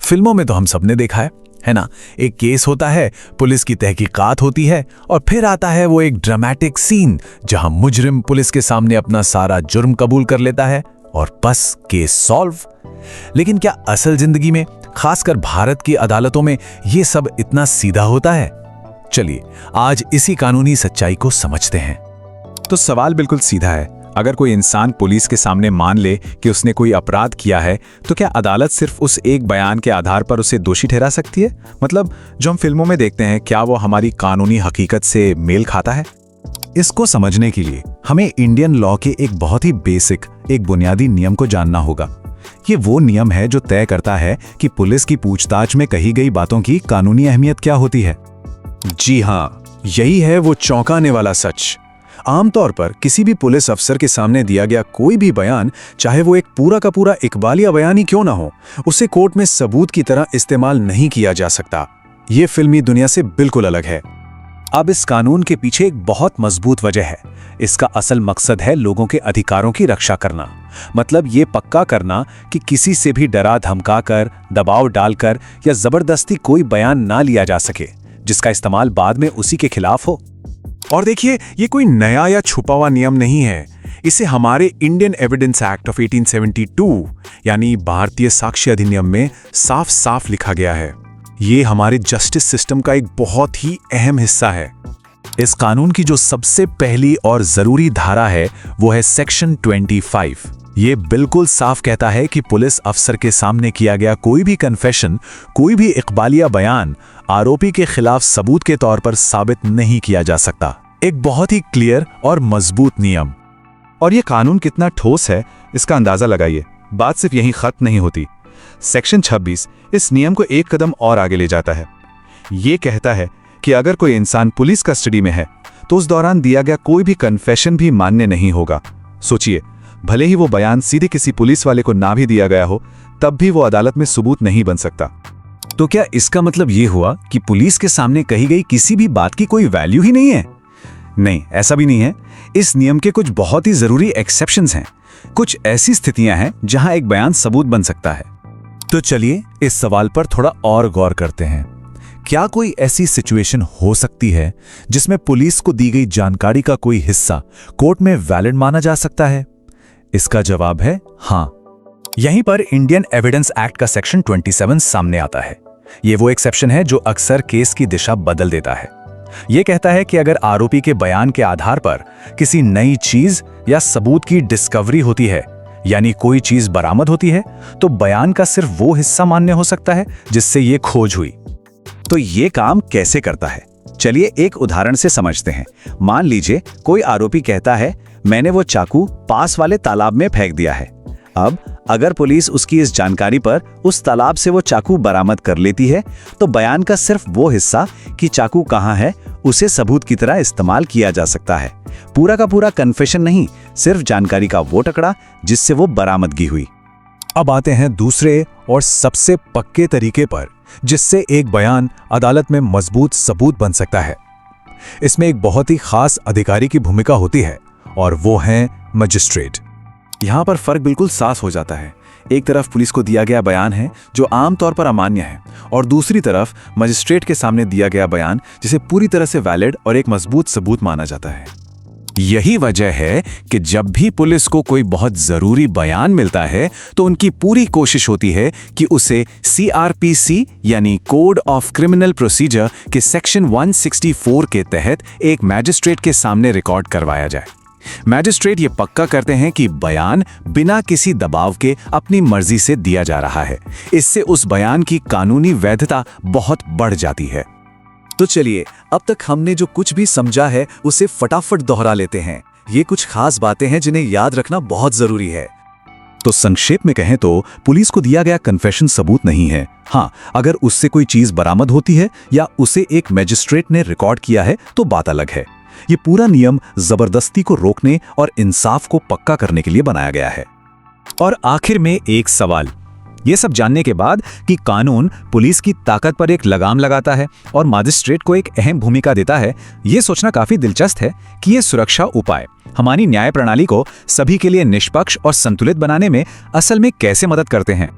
फिल्मों में तो हम सबने देखा है ना। एक केस होता है, पुलिस की तहकीकात होती है और फिर आता है वो एक ड्रामेटिक सीन जहां मुजरिम पुलिस के सामने अपना सारा जुर्म कबूल कर लेता है और बस केस सॉल्व। लेकिन क्या असल जिंदगी में, खासकर भारत की अदालतों में, ये सब इतना सीधा होता है? चलिए आज इसी कानूनी सच्चाई को समझते हैं। तो सवाल बिल्कुल सीधा है। अगर कोई इंसान पुलिस के सामने मान ले कि उसने कोई अपराध किया है, तो क्या अदालत सिर्फ उस एक बयान के आधार पर उसे दोषी ठहरा सकती है? मतलब जो हम फिल्मों में देखते हैं, क्या वो हमारी कानूनी हकीकत से मेल खाता है? इसको समझने के लिए हमें इंडियन लॉ के एक बहुत ही बेसिक, एक बुनियादी नियम को जानना होगा। ये वो नियम है जो तय करता है कि पुलिस की पूछताछ में कही गई बातों की कानूनी अहमियत क्या होती है। जी हाँ, यही है वो चौंकाने वाला सच। आमतौर पर किसी भी पुलिस अफसर के सामने दिया गया कोई भी बयान, चाहे वो एक पूरा का पूरा इकबालिया बयान ही क्यों ना हो, उसे कोर्ट में सबूत की तरह इस्तेमाल नहीं किया जा सकता। ये फिल्मी दुनिया से बिल्कुल अलग है। अब इस कानून के पीछे एक बहुत मजबूत वजह है। इसका असल मकसद है लोगों के अधिकारों की रक्षा करना। मतलब ये पक्का करना कि किसी से भी डरा धमकाकर, दबाव डालकर या जबरदस्ती कोई बयान ना लिया जा सके जिसका इस्तेमाल बाद में उसी के खिलाफ हो। और देखिए, ये कोई नया या छुपा हुआ नियम नहीं है। इसे हमारे इंडियन एविडेंस एक्ट ऑफ 1872 यानी भारतीय साक्ष्य अधिनियम में साफ साफ लिखा गया है। ये हमारे जस्टिस सिस्टम का एक बहुत ही अहम हिस्सा है। इस कानून की जो सबसे पहली और जरूरी धारा है वो है सेक्शन 25। ये बिल्कुल साफ कहता है कि पुलिस अफसर के सामने किया गया कोई भी कन्फेशन, कोई भी इकबालिया बयान आरोपी के खिलाफ सबूत के तौर पर साबित नहीं किया जा सकता। एक बहुत ही क्लियर और मजबूत नियम। और ये कानून कितना ठोस है, इसका अंदाजा लगाइए। बात सिर्फ यहीं खत्म नहीं होती। सेक्शन 26 इस नियम को एक कदम और आगे ले जाता है। ये कहता है कि अगर कोई इंसान पुलिस कस्टडी में है तो उस दौरान दिया गया कोई भी कन्फेशन भी मान्य नहीं होगा। सोचिए, भले ही वो बयान सीधे किसी पुलिस वाले को ना भी दिया गया हो, तब भी वो अदालत में सबूत नहीं बन सकता। तो क्या इसका मतलब ये हुआ कि पुलिस के सामने कही गई किसी भी बात की कोई वैल्यू ही नहीं है? नहीं, ऐसा भी नहीं है। इस नियम के कुछ बहुत ही जरूरी एक्सेप्शंस हैं। कुछ ऐसी स्थितियां हैं जहां एक बयान सबूत बन सकता है। तो चलिए इस सवाल पर थोड़ा और गौर करते हैं। क्या कोई ऐसी सिचुएशन हो सकती है जिसमें पुलिस को दी गई जानकारी का कोई हिस्सा कोर्ट में वैलिड माना जा सकता है? इसका जवाब है हां। यहीं पर इंडियन एविडेंस एक्ट का सेक्शन 27 सामने आता है। ये वो एक्सेप्शन है जो अक्सर केस की दिशा बदल देता है। ये कहता है कि अगर आरोपी के बयान के आधार पर किसी नई चीज या सबूत की डिस्कवरी होती है, यानी कोई चीज बरामद होती है, तो बयान का सिर्फ वो हिस्सा मान्य हो सकता है जिससे ये खोज हुई। तो ये काम कैसे करता है? चलिए एक उदाहरण से समझते हैं। मान लीजिए कोई आरोपी कहता है, मैंने वो चाकू पास वाले तालाब में फेंक दिया है। अब अगर पुलिस उसकी इस जानकारी पर उस तालाब से वो चाकू बरामद कर लेती है, तो बयान का सिर्फ वो हिस्सा कि चाकू कहाँ है उसे सबूत की तरह इस्तेमाल किया जा सकता है। पूरा का पूरा कन्फेशन नहीं, सिर्फ जानकारी का वो टुकड़ा जिससे वो बरामदगी हुई। अब आते हैं दूसरे और सबसे पक्के तरीके पर जिससे एक बयान अदालत में मजबूत सबूत बन सकता है। इसमें एक बहुत ही खास अधिकारी की भूमिका होती है और वो है मजिस्ट्रेट। यहाँ पर फर्क बिल्कुल साफ हो जाता है। एक तरफ पुलिस को दिया गया बयान है जो आमतौर पर अमान्य है, और दूसरी तरफ मजिस्ट्रेट के सामने दिया गया बयान जिसे पूरी तरह से वैलिड और एक मजबूत सबूत माना जाता है। यही वजह है कि जब भी पुलिस को कोई बहुत जरूरी बयान मिलता है तो उनकी पूरी कोशिश होती है कि उसे CRPC यानी कोड ऑफ क्रिमिनल प्रोसीजर के सेक्शन 164 के तहत एक मैजिस्ट्रेट के सामने रिकॉर्ड करवाया जाए। मैजिस्ट्रेट ये पक्का करते हैं कि बयान बिना किसी दबाव के अपनी मर्जी से दिया जा रहा है। इससे उस बयान की कानूनी वैधता बहुत बढ़ जाती है। तो चलिए, अब तक हमने जो कुछ भी समझा है उसे फटाफट दोहरा लेते हैं। ये कुछ खास बातें हैं जिन्हें याद रखना बहुत जरूरी है। तो संक्षेप में कहें तो पुलिस को दिया गया कन्फेशन सबूत नहीं है। हाँ, अगर उससे कोई चीज बरामद होती है या उसे एक मैजिस्ट्रेट ने रिकॉर्ड किया है तो बात अलग है। ये पूरा नियम जबरदस्ती को रोकने और इंसाफ को पक्का करने के लिए बनाया गया है। और आखिर में एक सवाल, ये सब जानने के बाद कि कानून पुलिस की ताकत पर एक लगाम लगाता है और मजिस्ट्रेट को एक अहम भूमिका देता है, ये सोचना काफी दिलचस्प है कि ये सुरक्षा उपाय हमारी न्याय प्रणाली को सभी के लिए निष्पक्ष और संतुलित बनाने में असल में कैसे मदद करते हैं।